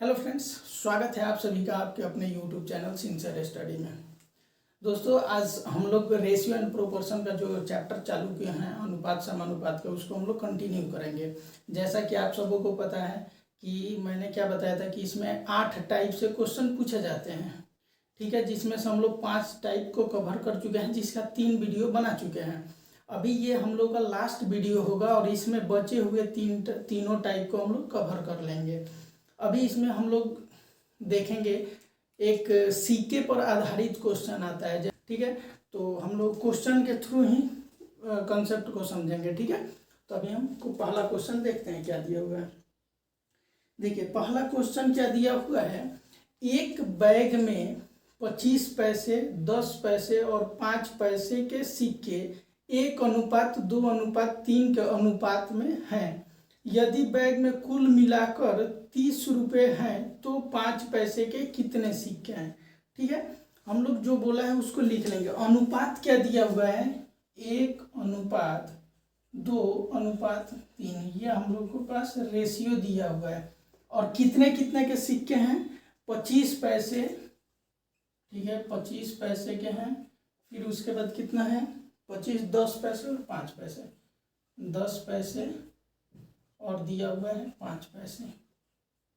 Hello friends, स्वागत है आप सभी का आपके अपने यूट्यूब चैनल सिंसियर स्टडी में। दोस्तों, आज हम लोग रेशियो एंड प्रोपोर्शन का जो चैप्टर चालू किए हैं अनुपात समानुपात का, उसको हम लोग कंटिन्यू करेंगे। जैसा कि आप सबों को पता है कि मैंने क्या बताया था कि इसमें 8 टाइप से क्वेश्चन पूछे जाते हैं, ठीक है, जिसमें से हम लोग 5 टाइप को कवर कर चुके हैं, जिसका 3 वीडियो बना चुके हैं। अभी ये हम लोग का लास्ट वीडियो होगा और इसमें बचे हुए तीनों टाइप को हम लोग कवर कर लेंगे। अभी इसमें हम लोग देखेंगे एक सीके पर आधारित क्वेश्चन आता है, ठीक है। तो हम लोग क्वेश्चन के थ्रू ही कंसेप्ट को समझेंगे, ठीक है। तो अभी हमको पहला क्वेश्चन देखते हैं क्या दिया हुआ है। देखिए, पहला क्वेश्चन क्या दिया हुआ है। एक बैग में 25 पैसे, 10 पैसे और 5 पैसे के सिक्के 1:2:3 के अनुपात में हैं। यदि बैग में कुल मिलाकर 30 रुपये हैं तो 5 पैसे के कितने सिक्के हैं, ठीक है। हम लोग जो बोला है उसको लिख लेंगे। अनुपात क्या दिया हुआ है, 1:2:3, ये हम लोग के पास रेशियो दिया हुआ है। और कितने कितने के सिक्के हैं, 25 पैसे, ठीक है, 25 पैसे के हैं। फिर उसके बाद कितना है, 25, 10 पैसे और 5 पैसे, 10 पैसे और दिया हुआ है 5 पैसे।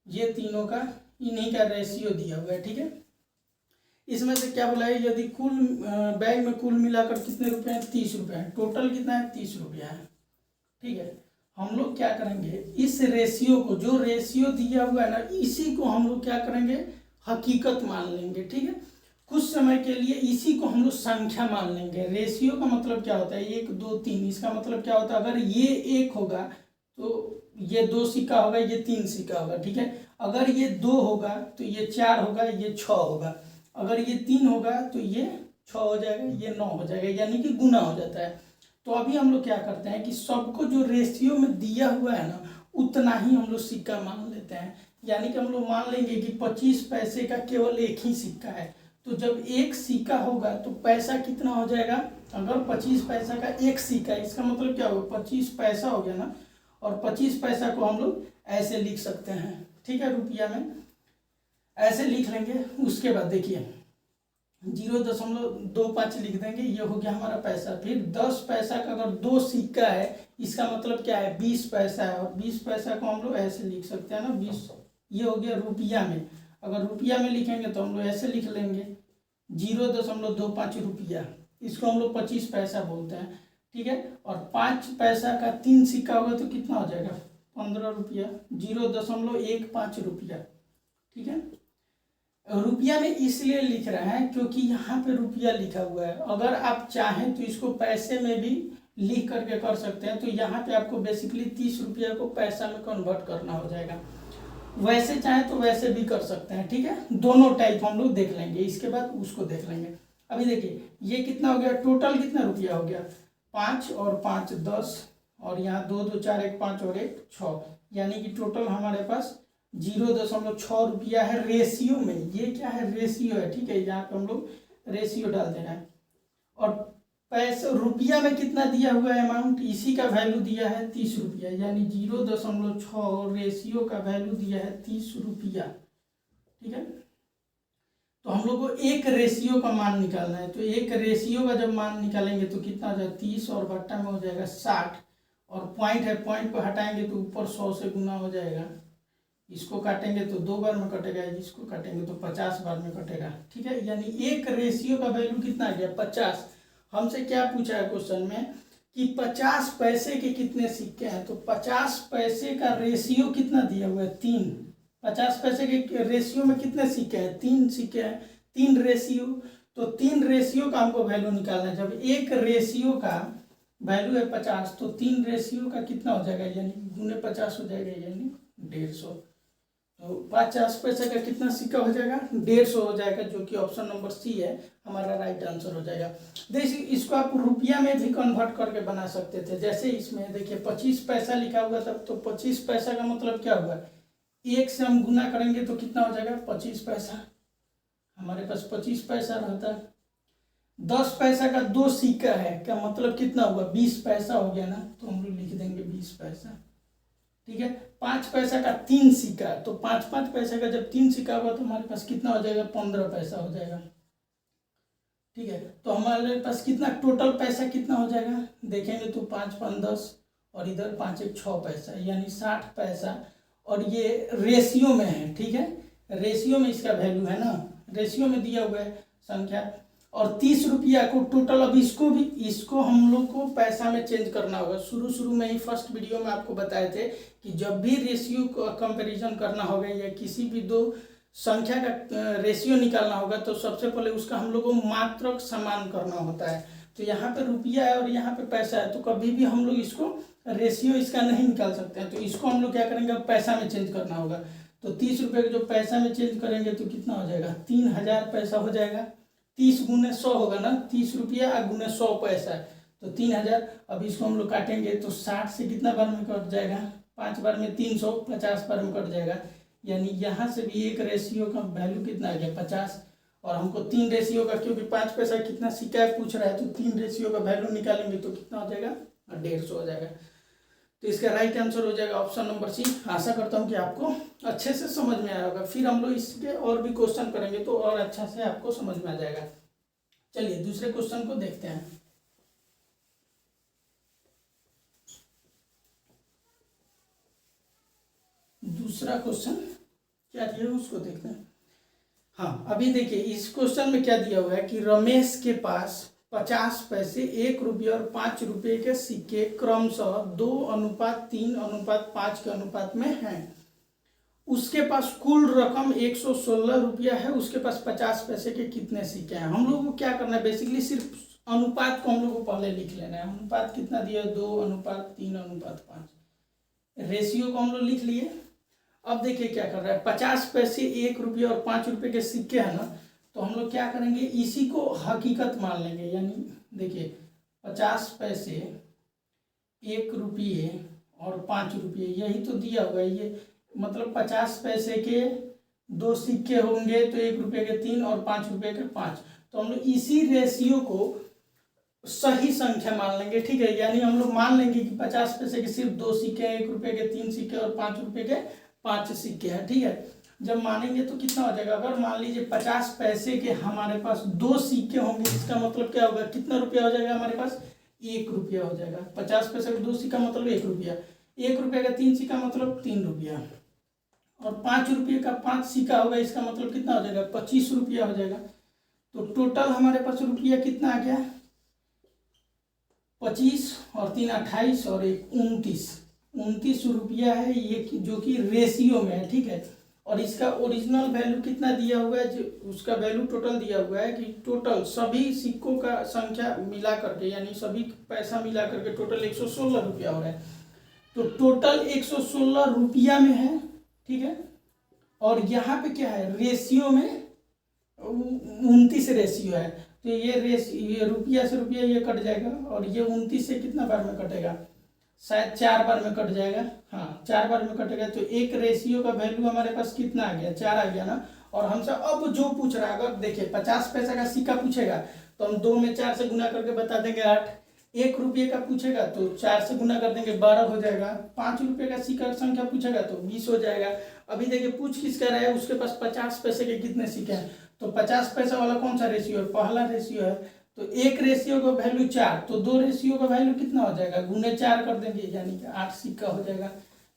ये तीनों का इन्हीं का रेशियो दिया हुआ है, ठीक है। इसमें से क्या बोला है, यदि कुल बैग में कुल मिलाकर कितने रुपए हैं, 30 रुपये हैं। टोटल कितना है, 30 रुपया है, ठीक है। हम लोग क्या करेंगे, इस रेशियो को, जो रेशियो दिया हुआ है ना, इसी को हम लोग क्या करेंगे, हकीकत मान लेंगे, ठीक है। कुछ समय के लिए इसी को हम लोग संख्या मान लेंगे। रेशियो का मतलब क्या होता है, 1, 2, 3। इसका मतलब क्या होता है, अगर ये 1 होगा तो ये 2 सिक्का होगा, ये 3 सिक्का होगा, ठीक है। अगर ये 2 होगा तो ये 4 होगा, ये 6 होगा। अगर ये 3 होगा तो ये 6 हो जाएगा, ये 9 हो जाएगा, यानी कि गुना हो जाता है। तो अभी हम लोग क्या करते हैं कि सबको जो रेशियो में दिया हुआ है ना, उतना ही हम लोग सिक्का मान लेते हैं। यानी कि हम लोग मान लेंगे कि 25 पैसे का केवल एक ही सिक्का है। तो जब एक सिक्का होगा तो पैसा कितना हो जाएगा, अगर 25 पैसा का एक सिक्का है, इसका मतलब क्या होगा, 25 पैसा हो गया ना। और 25 पैसा को हम लोग ऐसे लिख सकते हैं, ठीक है, रुपया में ऐसे लिख लेंगे। उसके बाद देखिए 0.25 लिख देंगे, ये हो गया हमारा पैसा। फिर 10 पैसा का अगर 2 सिक्का है, इसका मतलब क्या है, 20 पैसा है। और 20 पैसा को हम लोग ऐसे लिख सकते हैं ना, 20, ये हो गया रुपया में। अगर रुपया में लिखेंगे तो हम लोग ऐसे लिख लेंगे 0.25 रुपया, इसको हम लोग 25 पैसा बोलते हैं, ठीक है। और 5 पैसा का 3 सिक्का होगा तो कितना हो जाएगा, 15 रुपया, 0.15 रुपया, ठीक है। रुपया में इसलिए लिख रहे हैं क्योंकि यहाँ पे रुपया लिखा हुआ है। अगर आप चाहें तो इसको पैसे में भी लिख करके कर सकते हैं। तो यहाँ पे आपको बेसिकली 30 रुपया को पैसा में कन्वर्ट करना हो जाएगा। वैसे चाहे तो वैसे भी कर सकते हैं, ठीक है। दोनों टाइप हम लोग देख लेंगे, इसके बाद उसको देख लेंगे। अभी देखिए ये कितना हो गया, टोटल कितना रुपया हो गया, 5 और 5 10, और यहाँ 2 2 4 1 5 और 1 6, यानी कि टोटल हमारे पास 0.6 रुपया है रेशियो में। ये क्या है, रेशियो है, ठीक है। यहाँ पे हम लोग रेशियो डाल देना है। और पैसे रुपया में कितना दिया हुआ है अमाउंट, इसी का वैल्यू दिया है 30 रुपया, यानी 0.6 रेशियो का वैल्यू दिया है 30 रुपया, ठीक है। तो हम लोग को एक रेशियो का मान निकालना है। तो एक रेशियो का जब मान निकालेंगे तो कितना हो जाएगा, 30 और बट्टा में हो जाएगा 60। और पॉइंट है, पॉइंट को हटाएंगे तो ऊपर 100 से गुना हो जाएगा। इसको काटेंगे तो 2 बार में कटेगा, इसको काटेंगे तो 50 बार में कटेगा, ठीक है। यानी एक रेशियो का वैल्यू कितना आ गया, 50। हमसे क्या पूछा है क्वेश्चन में कि 50 पैसे के कितने सिक्के हैं। तो 50 पैसे का रेशियो कितना दिया हुआ है, 3। 50 पैसे के रेशियो में कितने सिक्के हैं, 3 सिक्के हैं, 3 रेशियो। तो 3 रेशियो का हमको वैल्यू निकालना है। जब एक रेशियो का वैल्यू है 50 तो 3 रेशियो का कितना हो जाएगा, यानी गुने 50 हो जाएगा, यानी 150। तो 50 पैसे का कितना सिक्का हो जाएगा, 150 हो जाएगा, जो कि ऑप्शन नंबर सी है हमारा राइट आंसर हो जाएगा। देखिए इसको आप रुपया में भी कन्वर्ट करके बना सकते थे। जैसे इसमें देखिए 25 पैसा लिखा हुआ था, तो 25 पैसा का मतलब क्या हुआ, 1 से हम गुना करेंगे तो कितना हो जाएगा, 25 पैसा। हमारे पास 25 पैसा रहता है। 10 पैसा का 2 सिक्का है, क्या मतलब कितना हुआ, 20 पैसा हो गया ना। तो हम लोग लिख देंगे 20 पैसा, ठीक है। 5 पैसा का 3 सिक्का, तो 5-5 पैसे का जब 3 सिक्का होगा तो हमारे पास कितना हो जाएगा, 15 पैसा हो जाएगा। ठीक है, तो हमारे पास कितना टोटल पैसा कितना हो जाएगा, देखेंगे तो 5-5 10 और इधर 5-1 6 पैसा, यानी 60 पैसा। और ये रेशियो में है, ठीक है, रेशियो में इसका वैल्यू है ना, रेशियो में दिया हुआ है संख्या। और 30 रुपया को टोटल, अब इसको हम लोग को पैसा में चेंज करना होगा। शुरू में ही फर्स्ट वीडियो में आपको बताए थे कि जब भी रेशियो का कंपैरिजन करना होगा या किसी भी दो संख्या का रेशियो निकालना होगा तो सबसे पहले उसका हम लोग को मात्रक समान करना होता है। तो यहाँ पे रुपया है और यहाँ पे पैसा है, तो कभी भी हम लोग इसको रेशियो इसका नहीं निकाल सकते हैं। तो इसको हम लोग क्या करेंगे, पैसा में चेंज करना होगा। तो 30 रुपये को जो पैसा में चेंज करेंगे तो कितना हो जाएगा, 3000 पैसा हो जाएगा। 30 गुने 100 होगा ना, 30 रुपया गुने 100 पैसा, तो 3000। अब इसको हम लोग काटेंगे तो 60 से कितना बार में कट जाएगा, 5 बार में 300, 50 बार में कट जाएगा। यानी यहाँ से भी एक रेशियो का वैल्यू कितना आ गया, 50। और हमको 3 रेशियो का, क्योंकि 5 पैसा कितना सिक्का पूछ रहा है, तो 3 रेशियो का वैल्यू निकालेंगे तो कितना हो जाएगा, 150 हो जाएगा। तो इसका राइट आंसर हो जाएगा ऑप्शन नंबर सी। आशा करता हूँ कि आपको अच्छे से समझ में आया होगा। फिर हम लोग इसके और भी क्वेश्चन करेंगे तो और अच्छा से आपको समझ में आ जाएगा। चलिए दूसरे क्वेश्चन को देखते हैं। दूसरा क्वेश्चन क्या दिया है उसको देखते हैं। हाँ, अभी देखिए इस क्वेश्चन में क्या दिया हुआ है कि रमेश के पास 50 पैसे, 1 रुपये और 5 रुपये के सिक्के क्रमशः 2:3:5 के अनुपात में हैं। उसके पास कुल रकम 116 रुपया है, उसके पास 50 पैसे के कितने सिक्के हैं। हम लोग को क्या करना है, बेसिकली सिर्फ अनुपात को हम लोग को पहले लिख लेना है। अनुपात कितना दिया, 2:3:5। रेशियो को हम लोग लिख लिए। अब देखिए क्या कर रहा है, 50 पैसे, 1 रुपये और 5 रुपये के सिक्के हैं ना, तो हम लोग क्या करेंगे, इसी को हकीकत मान लेंगे। यानी देखिए 50 पैसे, 1 रुपये और 5 रुपये, यही तो दिया हुआ है। ये मतलब 50 पैसे के 2 सिक्के होंगे तो 1 रुपये के 3 और 5 रुपये के 5। तो हम लोग इसी रेशियो को सही संख्या मान लेंगे, ठीक है। यानी हम लोग मान लेंगे कि 50 पैसे के सिर्फ 2 सिक्के हैं, 1 रुपये के 3 सिक्के और 5 रुपये के 5 सिक्के हैं, ठीक है। जब मानेंगे तो कितना हो जाएगा, अगर मान लीजिए 50 पैसे के हमारे पास 2 सिक्के होंगे, इसका मतलब क्या होगा, कितना रुपया हो जाएगा हमारे पास, 1 रुपया हो जाएगा। 50 पैसे का 2 सिक्का मतलब 1 रुपया, 1 रुपये का 3 सिक्का मतलब 3 रुपया, और 5 रुपये का 5 सिक्का होगा, इसका मतलब कितना हो जाएगा, 25 रुपया हो जाएगा। तो टोटल हमारे पास रुपया कितना आ गया, 25 और 3 28 और 1 29 रुपया है ये, जो कि रेशियो में है, ठीक है। और इसका ओरिजिनल वैल्यू कितना दिया हुआ है, जो उसका वैल्यू टोटल दिया हुआ है कि टोटल सभी सिक्कों का संख्या मिला करके, यानी सभी पैसा मिला करके टोटल 116 रुपया हो रहा है। तो टोटल 116 रुपया में है, ठीक है। और यहाँ पे क्या है, रेशियो में 29 रेशियो है, तो ये रुपया से रुपया ये कट जाएगा, और ये 29 से कितना बार में कटेगा, शायद 4 बार में कट जाएगा। हाँ, 4 बार में कटेगा। तो एक रेशियो का वैल्यू हमारे पास कितना आ गया, 4 आ गया ना। और हमसे अब जो पूछ रहा है, अगर देखिए 50 पैसा का सिक्का पूछेगा तो हम 2 में 4 से गुना करके बता देंगे 8। 1 रुपये का पूछेगा तो 4 से गुना कर देंगे 12 हो जाएगा। 5 रुपये का सिक्का संख्या पूछेगा तो 20 हो जाएगा। अभी देखिए पूछ किस कर रहा है, उसके पास 50 पैसे के कितने सिक्के हैं, तो 50 पैसा वाला कौन सा रेशियो है, पहला रेशियो है। तो एक रेशियो का वैल्यू 4, तो 2 रेशियो का वैल्यू कितना हो जाएगा, गुने 4 कर देंगे, यानी कि 8 सिक्का हो जाएगा।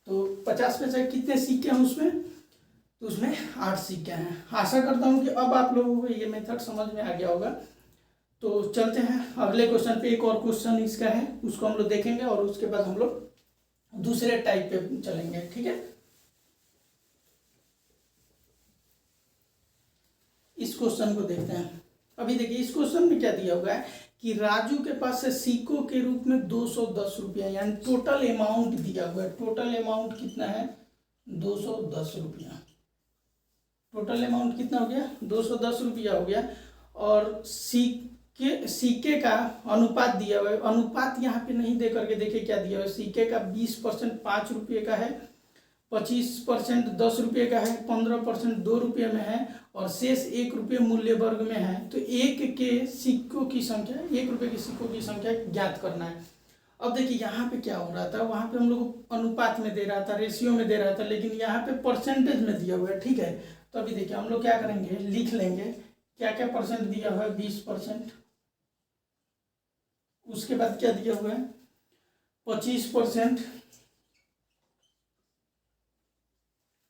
तो 50 पैसे कितने सिक्के हैं उसमें, तो उसमें 8 सिक्के हैं। आशा करता हूँ कि अब आप लोगों को ये मेथड समझ में आ गया होगा। तो चलते हैं अगले क्वेश्चन पे। एक और क्वेश्चन इसका है, उसको हम लोग देखेंगे और उसके बाद हम लोग दूसरे टाइप पे चलेंगे, ठीक है। इस क्वेश्चन को देखते हैं। अभी देखिए इस क्वेश्चन में क्या दिया हुआ है कि राजू के पास से सिक्कों के रूप में 210 रुपया, यानी टोटल अमाउंट दिया हुआ है। टोटल अमाउंट कितना है, 210 रुपया। टोटल अमाउंट कितना हो गया, 210 रुपया हो गया। और सिक्के का अनुपात दिया हुआ है। अनुपात यहाँ पे नहीं दे करके देखिए क्या दिया हुआ है, सिक्के का 20% 5 रुपये का है, 25% 10 रुपये का है, 15% 2 रुपये में है, और शेष 1 रुपये मूल्य वर्ग में है। तो 1 के सिक्कों की संख्या, 1 रुपये के सिक्कों की संख्या ज्ञात करना है। अब देखिए यहाँ पे क्या हो रहा था, वहाँ पे हम लोग को अनुपात में दे रहा था, रेशियो में दे रहा था, लेकिन यहाँ पे परसेंटेज में दिया हुआ है, ठीक है। तो अभी देखिए हम लोग क्या करेंगे, लिख लेंगे क्या क्या परसेंट दिया हुआ है, 20%। उसके बाद क्या दिया हुआ है, 25%।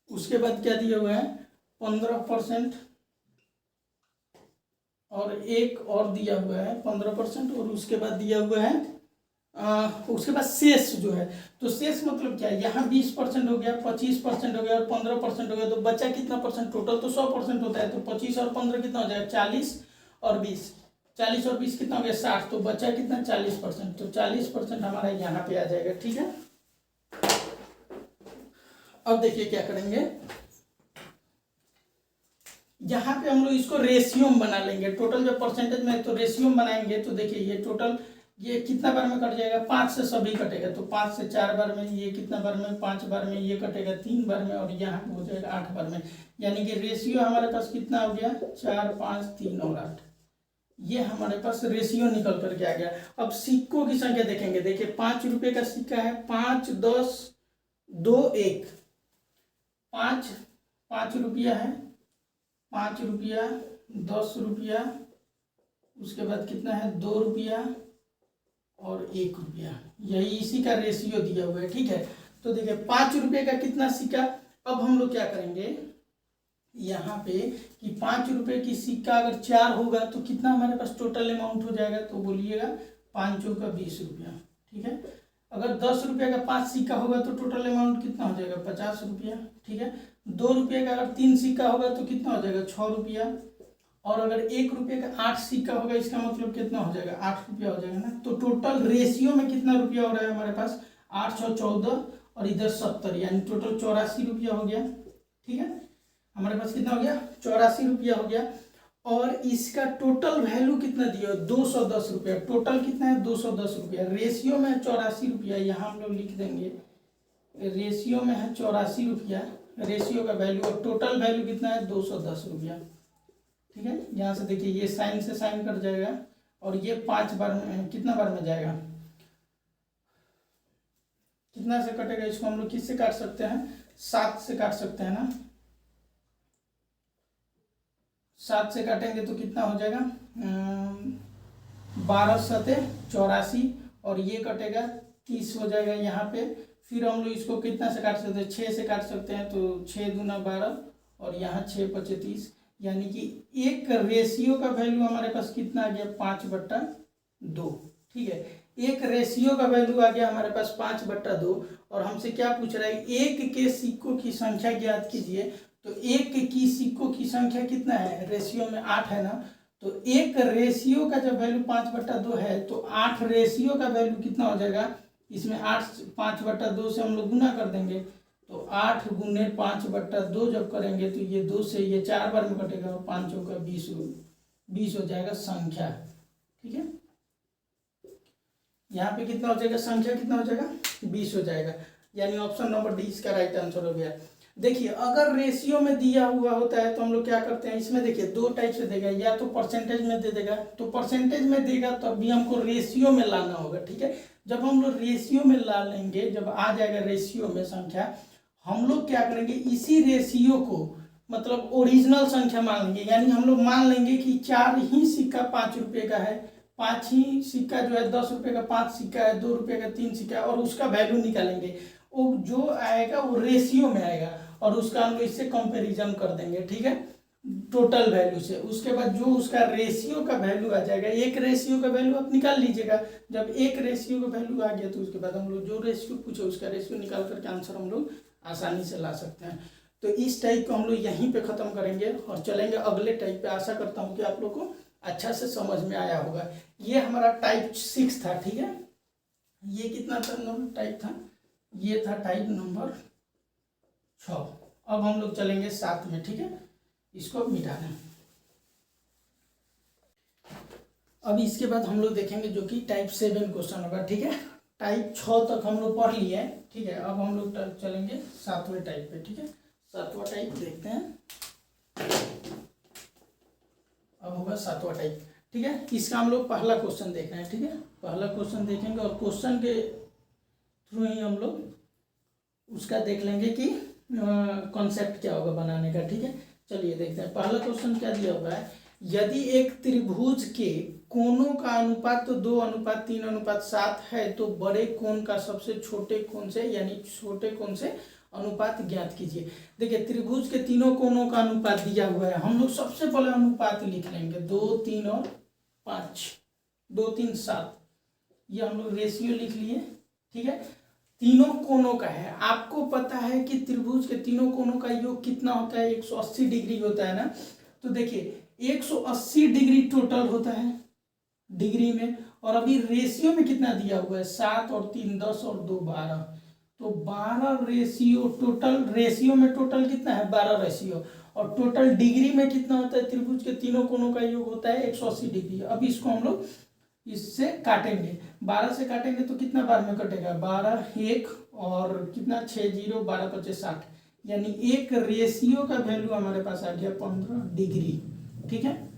उसके बाद क्या दिया हुआ है, 15%। और एक और दिया हुआ है 15%। और उसके बाद दिया हुआ है उसके बाद शेष जो है, तो शेष मतलब क्या है, यहाँ 20% हो गया, 25% हो गया और 15% हो गया, तो बचा कितना परसेंट, टोटल तो 100% होता है, तो 25 और 15 कितना हो जाएगा, 40 और 20, 40 और 20 कितना हो गया, 60, तो बचा कितना, 40%। तो 40% हमारा यहाँ पे आ जाएगा, ठीक है। अब देखिए क्या करेंगे, यहाँ पे हम लोग इसको रेशियो में बना लेंगे, टोटल जब परसेंटेज में तो रेशियो में बनाएंगे, तो देखिए ये टोटल ये कितना बार में कट जाएगा, 5 से सभी कटेगा, तो 5 से 4 बार में, ये कितना बार में, 5 बार में, ये कटेगा 3 बार में, और यहाँ पे हो जाएगा 8 बार में। यानी कि रेशियो हमारे पास कितना हो गया, 4, 5, 3 और 8, ये हमारे पास रेशियो निकल करके आ गया। अब सिक्कों की संख्या देखेंगे, देखिए 5 रुपये का सिक्का है, 5, 10, 2, 1, 5 रुपया है, 5 रुपया, 10 रुपया, उसके बाद कितना है, 2 रुपया और 1 रुपया, यही इसी का रेशियो दिया हुआ है, ठीक है। तो देखिए 5 रुपये का कितना सिक्का, अब हम लोग क्या करेंगे यहाँ पे कि 5 रुपये की सिक्का अगर 4 होगा तो कितना हमारे पास टोटल अमाउंट हो जाएगा, तो बोलिएगा 5 चौका 20 रुपया, ठीक है। अगर 10 रुपये का 5 सिक्का होगा तो टोटल अमाउंट कितना हो जाएगा, 50 रुपया, ठीक है। 2 रुपये का अगर 3 सिक्का होगा तो कितना हो जाएगा, 6 रुपया। और अगर 1 रुपये का 8 सिक्का होगा, इसका मतलब कितना हो जाएगा, 8 रुपया हो जाएगा ना। तो टोटल रेशियो में कितना रुपया हो रहा है हमारे पास, 814 और इधर 70, यानी टोटल 84 रुपया हो गया, ठीक है। हमारे पास कितना हो गया, 84 रुपया हो गया। और इसका टोटल वैल्यू कितना दिया है, 210 रुपया, टोटल कितना है, 210 रुपया। रेशियो में है 84 रुपया, यहाँ हम लोग लिख देंगे, रेशियो में है 84 रुपया रेशियो का वैल्यू, और टोटल वैल्यू कितना है, 210 रुपया, ठीक है। यहाँ से देखिए ये साइन से साइन कट जाएगा, और ये 5 बार में, कितना बार में जाएगा, कितना से कटेगा, इसको हम लोग किससे काट सकते हैं, 7 से काट सकते हैं ना। 7 से काटेंगे तो कितना हो जाएगा, 12 सते 84, और ये कटेगा 30 हो जाएगा यहाँ पे। फिर हम लोग इसको कितना से काट सकते हैं, 6 से काट सकते हैं, तो 6 दूना 12 और यहाँ 6 पचे 30, यानी कि एक रेशियो का वैल्यू हमारे पास कितना आ गया, 5/2, ठीक है। एक रेशियो का वैल्यू आ गया हमारे पास 5/2। और हमसे क्या पूछ रहा है, एक के सिक्कों की संख्या ज्ञात कीजिए। तो एक की सिक्कों की संख्या कितना है, रेशियो में 8 है ना, तो एक रेशियो का जब वैल्यू 5/2 है, तो 8 रेशियो का वैल्यू कितना हो जाएगा, इसमें 8 5/2 से हम लोग गुना कर देंगे, तो 8 गुने 5/2 जब करेंगे तो ये 2 से ये 4 बार में कटेगा, और 5 चौका 20 हो जाएगा संख्या, ठीक है। यहाँ पे कितना हो जाएगा, संख्या कितना हो जाएगा, 20 हो जाएगा, यानी ऑप्शन नंबर डी इसका राइट आंसर हो गया। देखिए अगर रेशियो में दिया हुआ होता है तो हम लोग क्या करते हैं, इसमें देखिए 2 टाइप से देगा, या तो परसेंटेज में दे देगा, तो परसेंटेज में देगा तो अभी हमको रेशियो में लाना होगा, ठीक है। जब हम लोग रेशियो में ला लेंगे, जब आ जाएगा रेशियो में संख्या, हम लोग क्या करेंगे, इसी रेशियो को मतलब ओरिजिनल संख्या मान लेंगे, यानी हम लोग मान लेंगे कि 4 ही सिक्का 5 रुपये का है, 5 ही सिक्का जो है 10 रुपये का 5 सिक्का है, 2 रुपये का 3 सिक्का है, और उसका वैल्यू निकालेंगे, वो जो आएगा वो रेशियो में आएगा, और उसका हम लोग इससे कंपेरिजन कर देंगे, ठीक है, टोटल वैल्यू से। उसके बाद जो उसका रेशियो का वैल्यू आ जाएगा, एक रेशियो का वैल्यू आप निकाल लीजिएगा। जब एक रेशियो का वैल्यू आ गया तो उसके बाद हम लोग जो रेशियो पूछे उसका रेशियो निकाल करके आंसर हम लोग आसानी से ला सकते हैं। तो इस टाइप को हम लोग यहीं पे ख़त्म करेंगे और चलेंगे अगले टाइप पे। आशा करता हूँ कि आप लोग को अच्छा से समझ में आया होगा। ये हमारा टाइप 6 था, ठीक है। ये कितना था नंबर टाइप था, ये था टाइप नंबर 6। अब हम लोग चलेंगे 7 में, ठीक है। इसको मिटा दें। अब इसके बाद हम लोग देखेंगे जो कि टाइप 7 क्वेश्चन होगा, ठीक है। टाइप 6 तक हम लोग पढ़ लिए, ठीक है। अब हम लोग चलेंगे 7वें टाइप पे, ठीक है। 7वां टाइप देखते हैं। अब होगा 7वां टाइप। ठीक है, इसका हम लोग पहला क्वेश्चन देख रहे हैं। ठीक है, पहला क्वेश्चन देखेंगे और क्वेश्चन के थ्रू ही हम लोग उसका देख लेंगे कि कॉन्सेप्ट क्या होगा बनाने का। ठीक है, चलिए देखते हैं। पहला क्वेश्चन क्या दिया हुआ है, यदि एक त्रिभुज के कोणों का अनुपात तो 2:3:7 है, तो बड़े कोण का सबसे छोटे कोण से यानी छोटे कोण से अनुपात ज्ञात कीजिए। देखिए, त्रिभुज के तीनों कोणों का अनुपात दिया हुआ है। हम लोग सबसे पहले अनुपात लिख लेंगे 2, 3 और 5, 2, 3, 7, ये हम लोग रेशियो लिख लिए। ठीक है, तीनों कोणों का है। आपको पता है कि त्रिभुज के तीनों कोणों का योग कितना होता है, 180 डिग्री होता है ना। तो देखिए 180 डिग्री टोटल होता है डिग्री में, और अभी रेशियो में कितना दिया हुआ है, 7 और 3 10 और 2 12, तो 12 रेशियो टोटल। रेशियो में टोटल कितना है, 12 रेशियो, और टोटल डिग्री में कितना होता है, त्रिभुज के तीनों कोणों का योग होता है 180 डिग्री। अब इसको हम लोग इससे काटेंगे, 12 से काटेंगे तो कितना बार में कटेगा, 12 1 और कितना 6 0 12 25 60, यानी एक रेशियो का वैल्यू हमारे पास आ गया 15 डिग्री। ठीक है,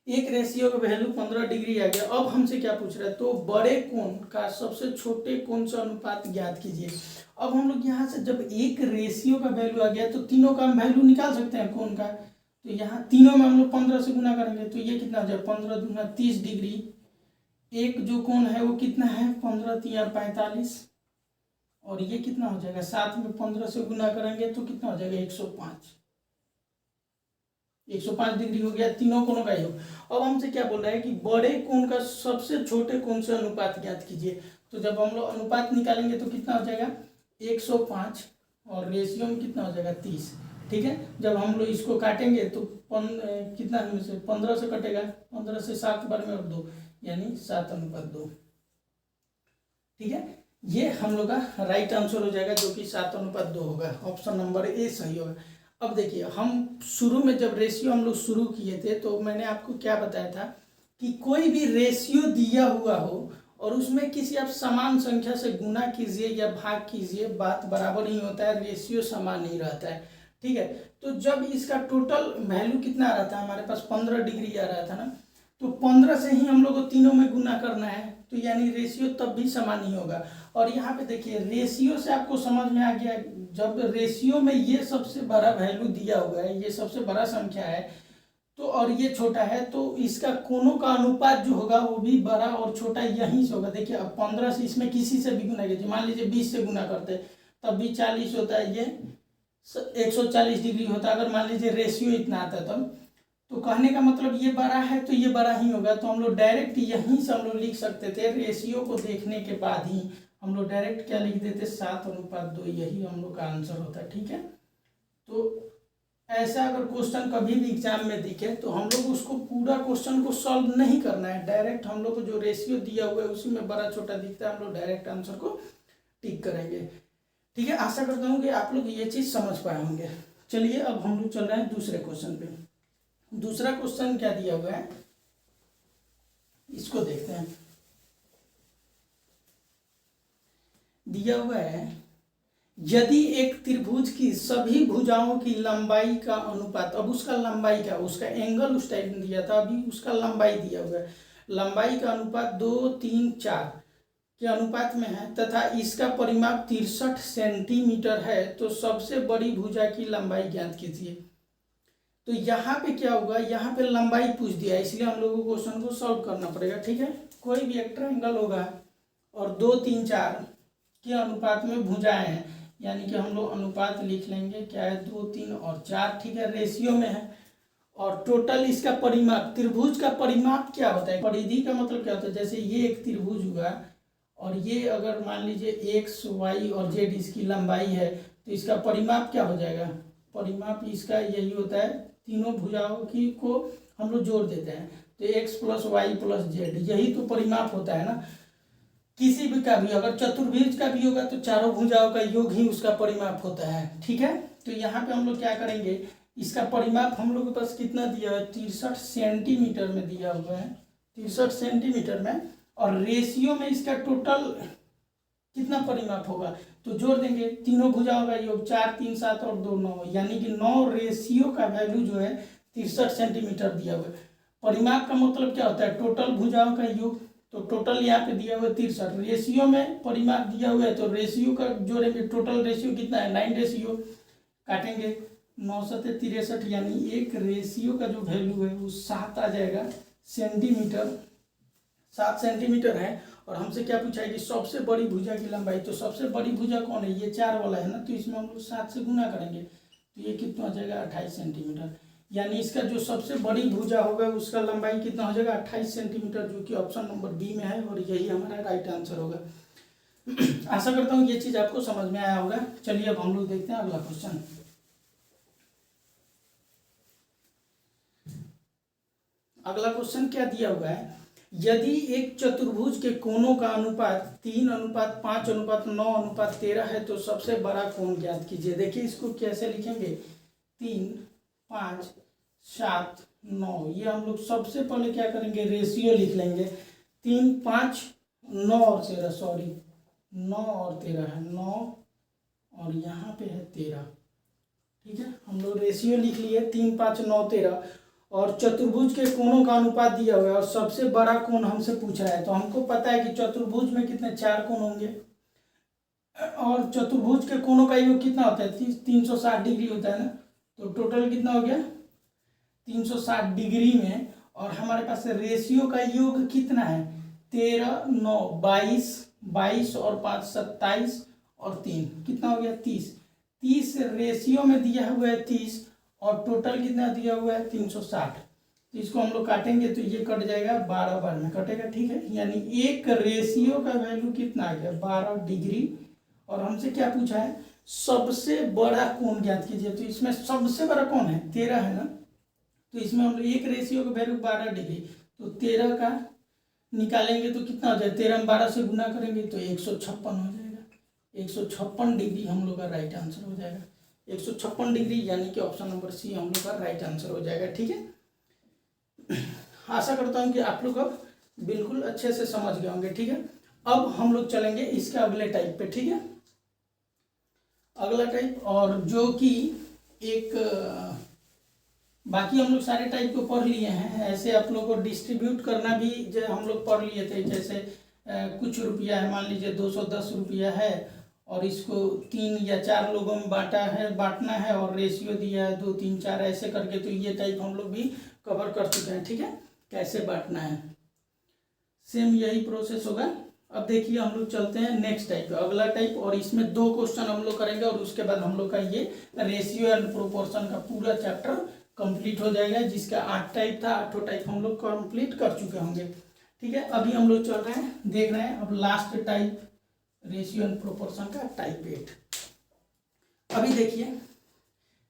एक रेशियो का वैल्यू 15 डिग्री आ गया। अब हमसे क्या पूछ रहा है, तो बड़े कोण का सबसे छोटे कोण से अनुपात ज्ञात कीजिए। अब हम लोग यहाँ से जब एक रेशियो का वैल्यू आ गया तो तीनों का वैल्यू निकाल सकते हैं कोण का। तो यहाँ तीनों में हम लोग 15 से गुना करेंगे तो ये कितना हो जाए, 15 दूना 30 डिग्री। एक जो कोण है वो कितना है, 15 3 45, और ये कितना हो जाएगा, 7 में 15 से गुना करेंगे तो कितना हो जाएगा, 105 डिग्री हो गया तीनों कोणों का योग। अब हमसे क्या बोल रहा है कि बड़े कोण का सबसे छोटे कोण से अनुपात ज्ञात कीजिए। तो जब हम लोग अनुपात निकालेंगे तो कितना हो जाएगा, 105, और रेशियो में कितना हो जाएगा, 30। ठीक है, जब हम लोग इसको काटेंगे तो कितना में से 15 से कटेगा, 15 से 7 बार में और 2, यानी 7:2। ठीक है, ये हम लोग का राइट आंसर हो जाएगा, जो कि 7:2 होगा। ऑप्शन नंबर ए सही होगा। अब देखिए, हम शुरू में जब रेशियो हम लोग शुरू किए थे तो मैंने आपको क्या बताया था कि कोई भी रेशियो दिया हुआ हो और उसमें किसी आप समान संख्या से गुना कीजिए या भाग कीजिए, बात बराबर ही होता है, रेशियो समान नहीं रहता है। ठीक है, तो जब इसका टोटल वैल्यू कितना आ रहा था, हमारे पास 15 डिग्री आ रहा था ना, तो 15 से ही हम लोग को तीनों में गुना करना है, तो यानी रेशियो तब भी समान ही होगा। और यहाँ पे देखिए, रेशियो से आपको समझ में आ गया, जब रेशियो में ये सबसे बड़ा वैल्यू दिया हुआ है, ये सबसे बड़ा संख्या है, तो और ये छोटा है, तो इसका कोणों का अनुपात जो होगा वो भी बड़ा और छोटा यहीं से होगा। देखिए, अब 15 से इसमें किसी से भी गुना कीजिए, मान लीजिए 20 से गुना करते तब भी 40 होता है, ये 140 डिग्री होता है। अगर मान लीजिए रेशियो इतना आता है तब, तो कहने का मतलब ये बड़ा है तो ये बड़ा ही होगा। तो हम लोग डायरेक्ट यहीं से हम लोग लिख सकते थे, रेशियो को देखने के बाद ही हम लोग डायरेक्ट क्या लिख देते, 7:2, यही हम लोग का आंसर होता है। ठीक है, तो ऐसा अगर क्वेश्चन कभी भी एग्जाम में दिखे तो हम लोग उसको पूरा क्वेश्चन को सॉल्व नहीं करना है, डायरेक्ट हम लोग को जो रेशियो दिया हुआ है उसी में बड़ा छोटा दिखता है, हम लोग डायरेक्ट आंसर को टिक करेंगे। ठीक है, आशा करता हूँ कि आप लोग ये चीज़ समझ पाए होंगे। चलिए, अब हम लोग चल रहे हैं दूसरे क्वेश्चन पे। दूसरा क्वेश्चन क्या दिया हुआ है, इसको देखते हैं। दिया हुआ है, यदि एक त्रिभुज की सभी भुजाओं की लंबाई का अनुपात, अब उसका लंबाई क्या, उसका एंगल उस टाइप में दिया था, अभी उसका लंबाई दिया हुआ है, लंबाई का अनुपात 2 3 4 के अनुपात में है तथा इसका परिमाप 63 सेंटीमीटर है, तो सबसे बड़ी भुजा की लंबाई ज्ञात कीजिए। तो यहाँ पे क्या होगा, यहाँ पे लंबाई पूछ दिया, इसलिए हम लोगों को क्वेश्चन को सॉल्व करना पड़ेगा। ठीक है, कोई भी एक ट्रायंगल होगा और 2 3 4 के अनुपात में भुजाएं हैं, यानी कि हम लोग अनुपात लिख लेंगे, क्या है, 2 3 और 4। ठीक है, रेशियो में है, और टोटल इसका परिमाप, त्रिभुज का परिमाप क्या होता है, परिधि का मतलब क्या होता है, जैसे ये एक त्रिभुज हुआ और ये अगर मान लीजिए x y और z इसकी लंबाई है, तो इसका परिमाप क्या हो जाएगा, परिमाप इसका यही होता है, तीनों भुजाओं की को हम लोग जोड़ देते हैं, तो x + y + z, यही तो परिमाप होता है ना। किसी भी का भी, अगर चतुर्भुज का भी होगा तो चारों भुजाओं का योग ही उसका परिमाप होता है। ठीक है, तो यहाँ पे हम लोग क्या करेंगे, इसका परिमाप हम लोग के पास कितना दिया है, 63 सेंटीमीटर में दिया हुआ है, 63 सेंटीमीटर में, और रेशियो में इसका टोटल कितना परिमाप होगा, तो जोड़ देंगे, तीनों भुजाओं का योग 4 3 7 और 2 9, यानी कि 9 रेशियो का वैल्यू जो है 63 सेंटीमीटर दिया हुआ है। परिमाप का मतलब क्या होता है, टोटल भुजाओं का योग। तो टोटल यहाँ पे दिया हुआ है 63, रेशियो में परिमाप दिया हुआ है तो रेशियो का जोड़ेंगे, टोटल रेशियो कितना है 9 रेशियो, काटेंगे 9 सत्ते 63, यानी एक रेशियो का जो वैल्यू है वो 7 आ जाएगा सेंटीमीटर, 7 सेंटीमीटर है। और हमसे क्या पूछा है कि सबसे बड़ी भुजा की लंबाई, तो सबसे बड़ी भुजा कौन है, ये 4 वाला है ना, तो इसमें हम लोग 7 से गुना करेंगे तो ये कितना हो जाएगा 28 सेंटीमीटर, यानी इसका जो सबसे बड़ी भुजा होगा उसका लंबाई कितना हो जाएगा 28 सेंटीमीटर, जो कि ऑप्शन नंबर बी में है और यही हमारा राइट आंसर होगा। आशा करता हूँ ये चीज़ आपको समझ में आया होगा। चलिए अब हम लोग देखते हैं अगला क्वेश्चन। अगला क्वेश्चन क्या दिया हुआ है, यदि एक चतुर्भुज के कोणों का अनुपात 3:5:9:13 है तो सबसे बड़ा कोण ज्ञात कीजिए। देखिए इसको कैसे लिखेंगे, 3, 5, 7, 9, ये हम लोग सबसे पहले क्या करेंगे रेशियो लिख लेंगे। 3, 5, 9 और 13, सॉरी 9 और 13 है, 9 और यहाँ पे है 13, ठीक है। हम लोग रेशियो लिख लिए 3, 5, 9, 13 और चतुर्भुज के कोणों का अनुपात दिया हुआ है और सबसे बड़ा कोण हमसे पूछा है। तो हमको पता है कि चतुर्भुज में कितने 4 कोण होंगे और चतुर्भुज के कोणों का योग कितना होता है 360 डिग्री होता है ना, तो टोटल कितना हो गया 360 डिग्री में। और हमारे पास रेशियो का योग कितना है 13, 9, 22, 22 और 5 27 और 3 कितना हो गया 30, 30 रेशियो में दिया हुआ है 30 और टोटल कितना दिया हुआ है 360। तो इसको हम लोग काटेंगे तो ये कट जाएगा 12 बार में कटेगा, ठीक है। यानी एक रेशियो का वैल्यू कितना आ गया 12 डिग्री। और हमसे क्या पूछा है सबसे बड़ा कोण ज्ञात कीजिए, तो इसमें सबसे बड़ा कोण है 13 है ना, तो इसमें हम लोग एक रेशियो का वैल्यू 12 डिग्री, तो 13 का निकालेंगे तो कितना हो जाएगा 13 में 12 से गुना करेंगे तो 156 हो जाएगा, 156 डिग्री हम लोग का राइट आंसर हो जाएगा, 156 डिग्री, यानी कि ऑप्शन नंबर सी हम लोग का राइट आंसर हो जाएगा, ठीक है। आशा करता हूँ कि आप लोग अब बिल्कुल अच्छे से समझ गए होंगे, ठीक है। अब हम लोग चलेंगे इसके अगले टाइप पे, ठीक है। अगला टाइप, और जो कि एक बाकी हम लोग सारे टाइप को पढ़ लिए हैं, ऐसे आप लोग को डिस्ट्रीब्यूट करना भी जो हम लोग पढ़ लिए थे। जैसे कुछ रुपया है, मान लीजिए 210 रुपया है और इसको 3 या 4 लोगों में बांटना है और रेशियो दिया है 2, 3, 4 ऐसे करके, तो ये टाइप हम लोग भी कवर कर चुके हैं, ठीक है, कैसे बांटना है। सेम यही प्रोसेस होगा। अब देखिए हम लोग चलते हैं नेक्स्ट टाइप पे, अगला टाइप, और इसमें 2 क्वेश्चन हम लोग करेंगे और उसके बाद हम लोग का ये रेशियो एंड प्रोपोर्शन का पूरा चैप्टर कंप्लीट हो जाएगा, जिसका 8 टाइप था, 8 टाइप हम लोग कंप्लीट कर चुके होंगे, ठीक है। अभी हम लोग चल रहे हैं, देख रहे हैं अब last type ratio and proportion का टाइप 8। अभी देखिए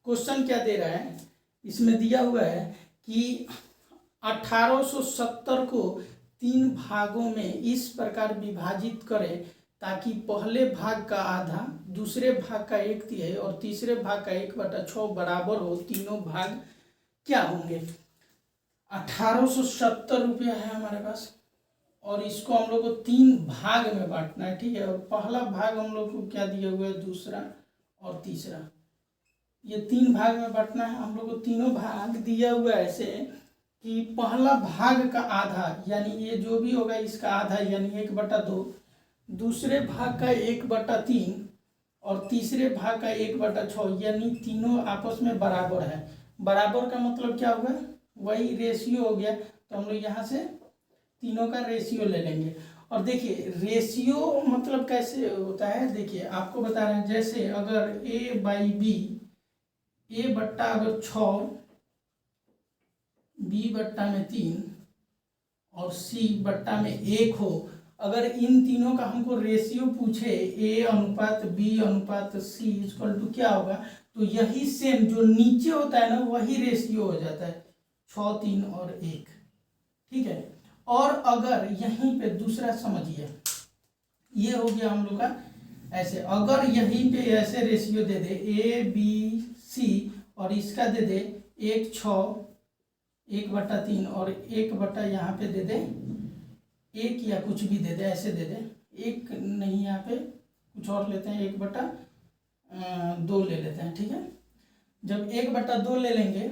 क्वेश्चन क्या दे रहा है, इसमें दिया हुआ है कि 1870 को 3 भागों में इस प्रकार विभाजित करें ताकि पहले भाग का आधा, दूसरे भाग का 1/3 और तीसरे भाग का 1/6 बराबर हो। तीनों भाग क्या होंगे। 1870 रुपया है हमारे पास और इसको हम लोग को 3 भाग में बांटना है, ठीक है। और पहला भाग हम लोग को क्या दिया हुआ है, दूसरा और तीसरा, ये 3 भाग में बांटना है। हम लोग को तीनों भाग दिया हुआ है ऐसे कि पहला भाग का आधा, यानी ये जो भी होगा इसका आधा यानी 1/2, दूसरे भाग का 1/3 और तीसरे भाग का 1/6, यानी तीनों आपस में बराबर है। बराबर का मतलब क्या होगा, वही रेशियो हो गया। तो हम लोग यहाँ से तीनों का रेशियो ले लेंगे। और देखिए रेशियो मतलब कैसे होता है, देखिए आपको बता रहे हैं, जैसे अगर A/B, A बट्टा अगर 6, B बट्टा में 3 और C बट्टा में 1 हो, अगर इन तीनों का हमको रेशियो पूछे A/B/C इक्वल टू क्या होगा, तो यही सेम जो नीचे होता है ना वही रेशियो हो जाता है, 6, 3 और 1, ठीक है। और अगर यहीं पे दूसरा समझिए, ये हो गया हम लोग का ऐसे, अगर यहीं पे ऐसे रेशियो दे दे A/B/C और इसका दे दे 1, 6, 1/3 और 1 यहाँ पे दे दे 1 या कुछ भी दे दे, ऐसे दे दे 1 नहीं, यहाँ पे कुछ और लेते हैं, 1/2 ले लेते हैं, ठीक है। जब 1/2 ले लेंगे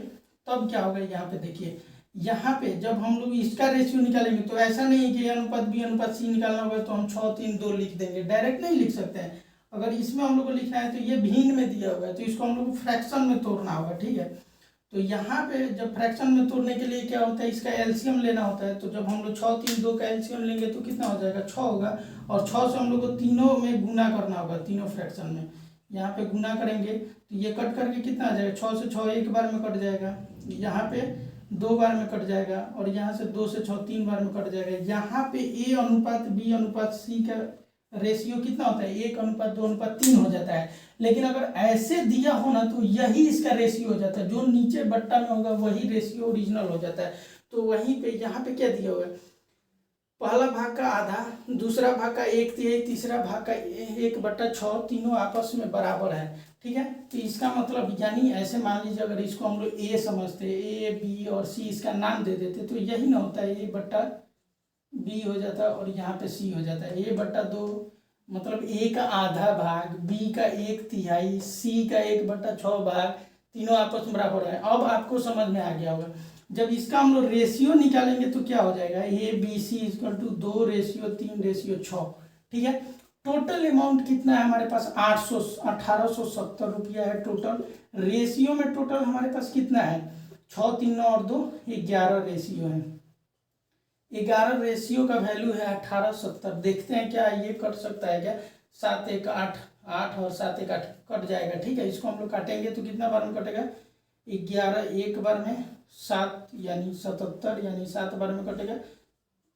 तब क्या होगा, यहाँ पे देखिए यहाँ पे जब हम लोग इसका रेशियो निकालेंगे तो ऐसा नहीं है कि अनुपात बी अनुपात सी निकालना होगा तो हम 6 3 2 लिख देंगे, डायरेक्ट नहीं लिख सकते हैं। अगर इसमें हम लोग को लिखना है तो ये भिन्न में दिया हुआ है तो इसको हम लोग को फ्रैक्शन में तोड़ना होगा, ठीक है। तो यहाँ पे जब फ्रैक्शन में तोड़ने के लिए क्या होता है, इसका एलसीएम लेना होता है। तो जब हम लोग 6 3 2 का एलसीएम लेंगे तो कितना हो जाएगा, 6 होगा। और 6 से हम लोग को तीनों में गुना करना होगा, तीनों फ्रैक्शन में यहाँ पे गुना करेंगे तो ये कट करके कितना आ जाएगा, 6 से 6 एक बार में कट जाएगा, यहाँ पे 2 बार में कट जाएगा, और यहाँ से 2 से 6 3 बार में कट जाएगा। यहाँ पे ए अनुपात बी अनुपात सी का रेशियो कितना होता है, 1:2:3 हो जाता है। लेकिन अगर ऐसे दिया हो ना तो यही इसका रेशियो हो जाता है, जो नीचे बट्टा में होगा वही रेशियो ओरिजिनल हो जाता है। तो वहीं पे यहाँ पे क्या दिया हुआ है, पहला भाग का आधा, दूसरा भाग का 1/3, तीसरा भाग का 1/6, तीनों आपस में बराबर है, ठीक है। तो इसका मतलब यानी ऐसे मान लीजिए अगर इसको हम लोग ए समझते, ए बी और सी इसका नाम दे देते तो यही ना होता है, A/B हो जाता है और यहाँ पे C हो जाता है। A/2 मतलब A का आधा भाग, B का 1/3, C का 1/6 भाग, तीनों आपस में बराबर है। अब आपको समझ में आ गया होगा। जब इसका हम लोग रेशियो निकालेंगे तो क्या हो जाएगा, ABC = 2:3:6, ठीक है। टोटल अमाउंट कितना है हमारे पास, 1870 रुपया है टोटल। रेशियो में टोटल हमारे पास कितना है, 6 3 9 और 2 11 रेशियो है। 11 रेशियो का वैल्यू है 1870। देखते हैं क्या ये कट सकता है क्या, 7 1 8 8 और 7 1 8 कट जाएगा, ठीक है। इसको हम लोग काटेंगे तो कितना बार में कटेगा, 11 एक बार में, 7 यानी 77 यानी 7 बार में कटेगा।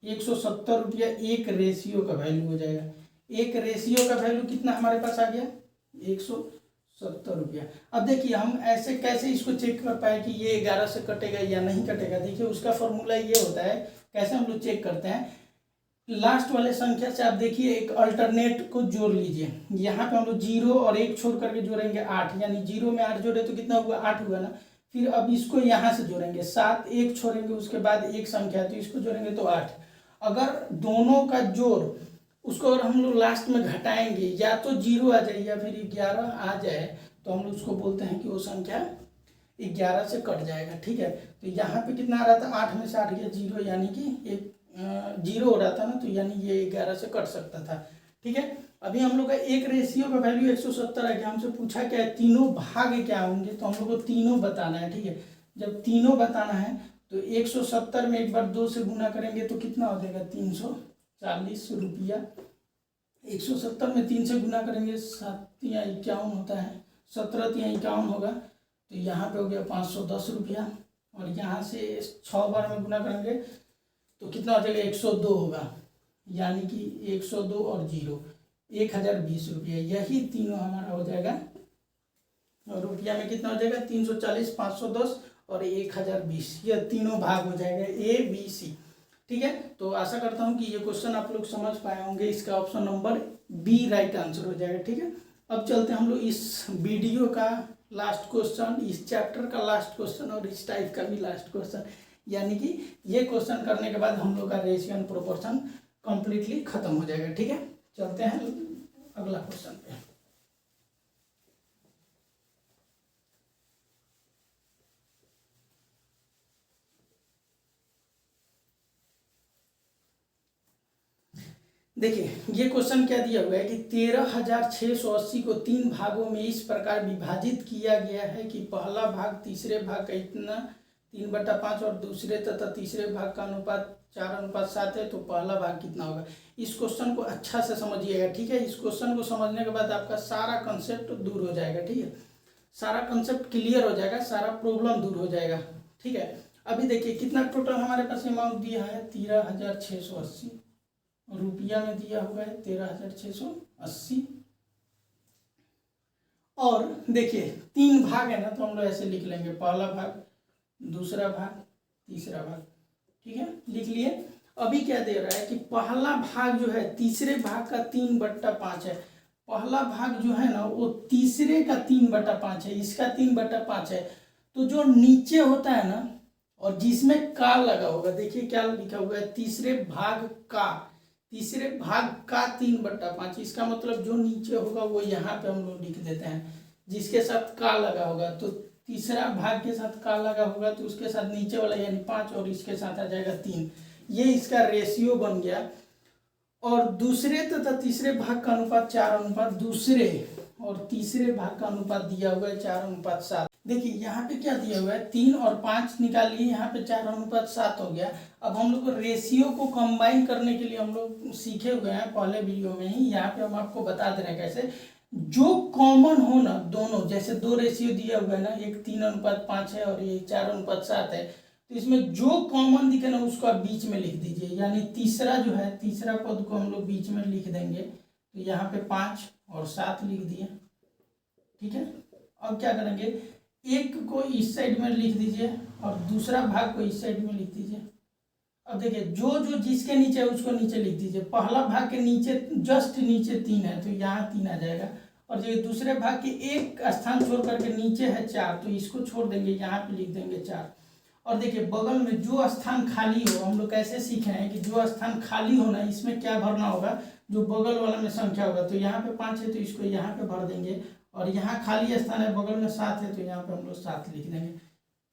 170 रुपया एक रेशियो का वैल्यू हो जाएगा। एक रेशियो का वैल्यू कितना हमारे पास आ गया, 170 रुपया। अब देखिए हम ऐसे कैसे इसको चेक कर पाए कि ये 11 से कटेगा या नहीं कटेगा। देखिए उसका फॉर्मूला ये होता है, कैसे हम लोग चेक करते हैं, लास्ट वाले संख्या से आप देखिए एक अल्टरनेट को जोड़ लीजिए। यहाँ पे हम लोग 0 और 1 छोड़ करके जोड़ेंगे 8, यानी 0 में 8 जोड़े तो कितना हुआ, 8 हुआ ना। फिर अब इसको यहाँ से जोड़ेंगे, 7 1 छोड़ेंगे, उसके बाद एक संख्या है तो इसको जोड़ेंगे तो 8। अगर दोनों का जोड़ उसको अगर हम लोग लास्ट में घटाएंगे, या तो 0 आ जाए या फिर 11 आ जाए, तो हम लोग उसको बोलते हैं कि वो संख्या 11 से कट जाएगा, ठीक है। तो यहाँ पे कितना आ रहा था, 8 में से 8 गया 0, यानी कि एक 0 हो रहा था ना, तो यानी ये 11 से कट सकता था, ठीक है। अभी हम लोग का एक रेशियो का वैल्यू 170 है। हमसे पूछा क्या है, तीनों भाग क्या होंगे, तो हम लोग को तीनों बताना है, ठीक है। जब तीनों बताना है तो 170 में एक बार 2 से गुना करेंगे तो कितना हो जाएगा, 340 रुपया। 170 में 3 से गुना करेंगे, 7 या 51 होता है, 17 या 51 होगा, तो यहाँ पे हो गया 510 रुपया। और यहाँ से 6 बार में गुना करेंगे तो कितना हो जाएगा, 102 होगा, यानी कि 102 और 0 1020 रुपया। यही तीनों हमारा हो जाएगा, और रुपया में कितना हो जाएगा, 340, 510 और 1020। यह तीनों भाग हो जाएगा ABC, ठीक है। तो आशा करता हूँ कि ये क्वेश्चन आप लोग समझ पाए होंगे। इसका option number B right answer हो जाएगा, ठीक है। अब चलते हैं हम लोग इस वीडियो का लास्ट क्वेश्चन, इस चैप्टर का लास्ट क्वेश्चन और इस टाइप का भी लास्ट क्वेश्चन, यानी कि ये क्वेश्चन करने के बाद हम लोग का रेशियो एंड प्रोपोर्शन कंप्लीटली खत्म हो जाएगा, ठीक है। चलते हैं अगला क्वेश्चन पे। देखिए ये क्वेश्चन क्या दिया हुआ है कि 13,680 को 3 भागों में इस प्रकार विभाजित किया गया है कि पहला भाग तीसरे भाग का इतना 3/5 और दूसरे तथा तीसरे भाग का अनुपात 4:7 है, तो पहला भाग कितना होगा। इस क्वेश्चन को अच्छा से समझिएगा, ठीक है। इस क्वेश्चन को समझने के बाद आपका सारा कंसेप्ट दूर हो जाएगा, ठीक है। सारा कंसेप्ट क्लियर हो जाएगा, सारा प्रॉब्लम दूर हो जाएगा, ठीक है। अभी देखिए कितना टोटल हमारे पास अमाउंट दिया है, 13,680 रुपया में दिया हुआ है 13,680। और देखिए 3 भाग है ना, तो हम लोग ऐसे लिख लेंगे, पहला भाग, दूसरा भाग, तीसरा भाग, ठीक है, लिख लिए। अभी क्या दे रहा है कि पहला भाग जो है तीसरे भाग का 3/5 है। पहला भाग जो है ना वो तीसरे का 3/5 है, इसका 3/5 है। तो जो नीचे होता है ना और जिसमें का लगा होगा, देखिए क्या लिखा हुआ है, तीसरे भाग का 3/5, इसका मतलब जो नीचे होगा वो यहाँ पे हम लोग लिख देते हैं, जिसके साथ का लगा होगा। तो तीसरा भाग के साथ का लगा होगा तो उसके साथ नीचे वाला यानी 5 और इसके साथ आ जाएगा 3। ये इसका रेशियो बन गया। और दूसरे तथा तीसरे भाग का अनुपात 4:, दूसरे और तीसरे भाग का अनुपात दिया हुआ है 4:7। देखिए यहाँ पे क्या दिया हुआ है, 3 और 5 निकालिए, यहाँ पे 4:7 हो गया। अब हम लोग को रेशियो को कंबाइन करने के लिए हम लोग सीखे हुए हैं पहले वीडियो में ही, यहाँ पे हम आपको बता दे रहे हैं कैसे। जो कॉमन हो ना दोनों, जैसे दो रेशियो दिया हुआ है ना, एक 3:5 है और ये 4:7 है, तो इसमें जो कॉमन दिखे ना उसको आप बीच में लिख दीजिए। यानी तीसरा जो है, तीसरा पद को हम लोग बीच में लिख देंगे। तो यहाँ पे 5 और 7 लिख दिए, ठीक है। अब क्या करेंगे, एक को इस साइड में लिख दीजिए और दूसरा भाग को इस साइड में लिख दीजिए। अब देखिए जो जो जिसके नीचे है उसको नीचे लिख दीजिए। पहला भाग के नीचे जस्ट नीचे 3 है तो यहाँ 3 आ जाएगा। और जो दूसरे भाग के एक स्थान छोड़ करके नीचे है 4 तो इसको छोड़ देंगे, यहाँ पे लिख देंगे 4। और देखिए बगल में जो स्थान खाली हो, हम लोग कैसे सीखे हैं कि जो स्थान खाली होना इसमें क्या भरना होगा, जो बगल वाला में संख्या होगा। तो यहाँ पे 5 है तो इसको यहाँ पे भर देंगे। और यहाँ खाली स्थान है, बगल में 7 है तो यहाँ पे हम लोग 7 लिख देंगे।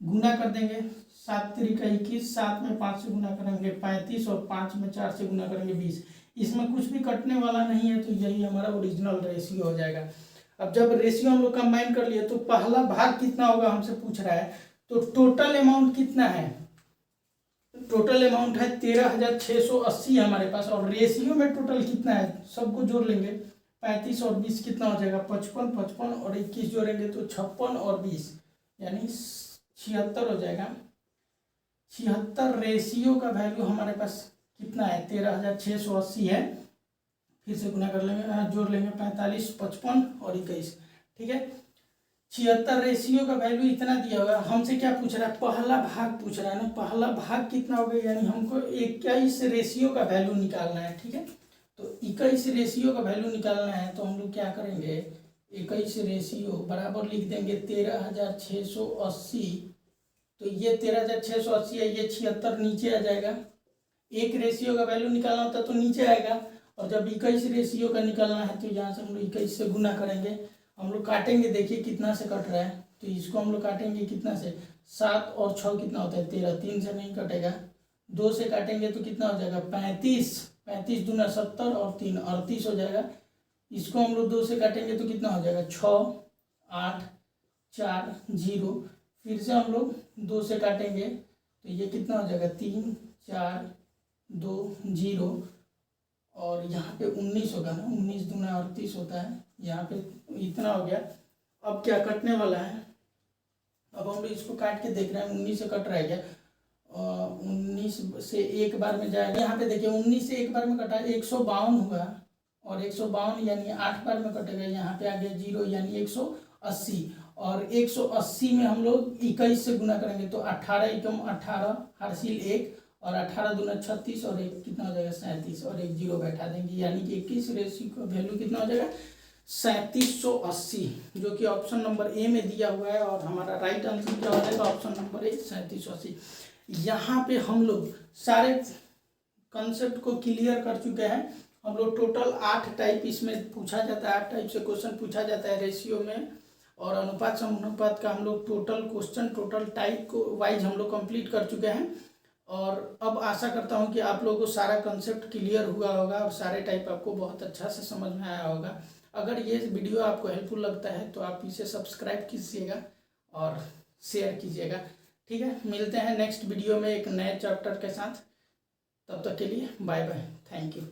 गुना कर देंगे, 7 त्रिक 21, 7 में 5 से गुना करेंगे 35 और 5 में 4 से गुना करेंगे 20। इसमें कुछ भी कटने वाला नहीं है तो यही हमारा ओरिजिनल रेशियो हो जाएगा। अब जब रेशियो हम लोग कंबाइन कर लिए तो पहला भाग कितना होगा हमसे पूछ रहा है, तो टोटल अमाउंट कितना है, टोटल अमाउंट है 13,680 हमारे पास। और रेशियो में टोटल कितना है, सबको जोड़ लेंगे, 35 और 20 कितना हो जाएगा, 55, 55 और 21 जोड़ेंगे तो 56 और 20 यानी 76 हो जाएगा। 76 रेशियो का वैल्यू हमारे पास कितना है, 13,680 है। फिर से गुना कर लेंगे, जोड़ लेंगे 45, 55 और 21, ठीक है। 76 रेशियो का वैल्यू इतना दिया हुआ है। हमसे क्या पूछ रहा है, पहला भाग पूछ रहा है ना, पहला भाग कितना हो गया, यानी हमको 21 रेशियो का वैल्यू निकालना है, ठीक है। तो 21 रेशियो का वैल्यू निकालना है तो हम लोग क्या करेंगे, 21 रेशियो बराबर लिख देंगे 13,680। तो ये 13,680 है, ये 76 नीचे आ जाएगा। एक रेशियो का वैल्यू निकालना होता तो नीचे आएगा, और जब 21 रेशियो का निकालना है तो यहाँ से हम लोग 21 से गुना करेंगे। हम लोग काटेंगे, देखिए कितना से कट रहा है, तो इसको हम लोग काटेंगे कितना से, 7 और 6 कितना होता है 13, 3 से नहीं कटेगा, 2 से काटेंगे तो कितना हो जाएगा 35, 35 दूना 70 और 3 38 हो जाएगा। इसको हम लोग 2 से काटेंगे तो कितना हो जाएगा 6, 8, 4, 0। फिर से हम लोग 2 से काटेंगे तो ये कितना हो जाएगा 3, 4, 2, 0। और यहाँ पे 19 होगा ना, 19 दूना 38 होता है, यहाँ पे इतना हो गया। अब क्या कटने वाला है, अब हम लोग इसको काट के देख रहे हैं 19 से कट रहा है क्या, 19 से एक बार में जाएगा। यहाँ पे देखिए 19 से एक बार में कटा 152 हुआ, और 152 यानी 8 बार में कटेगा। यहाँ पे आ गया 0 यानी 180, और 180 में हम लोग 21 से गुना करेंगे तो 18 एकम 18 हासिल 1, और 18 दूना 36 और 1 कितना हो जाएगा 37, और 1 0 बैठा देंगे, यानी कि 21 रेशियो का वैल्यू कितना हो जाएगा 3780, जो कि ऑप्शन नंबर ए में दिया हुआ है। और हमारा राइट आंसर क्या हो जाएगा, ऑप्शन नंबर ए 3780। यहाँ पे हम लोग सारे कंसेप्ट को क्लियर कर चुके हैं। हम लोग टोटल 8 टाइप इसमें पूछा जाता है, 8 टाइप से क्वेश्चन पूछा जाता है रेशियो में। और अनुपात समानुपात का हम लोग टोटल क्वेश्चन, टोटल टाइप को वाइज हम लोग कंप्लीट कर चुके हैं। और अब आशा करता हूं कि आप लोगों को सारा कंसेप्ट क्लियर हुआ होगा और सारे टाइप आपको बहुत अच्छा से समझ में आया होगा। अगर ये वीडियो आपको हेल्पफुल लगता है तो आप इसे सब्सक्राइब कीजिएगा और शेयर कीजिएगा, ठीक है। मिलते हैं नेक्स्ट वीडियो में एक नए चैप्टर के साथ, तब तक के लिए बाय बाय, थैंक यू।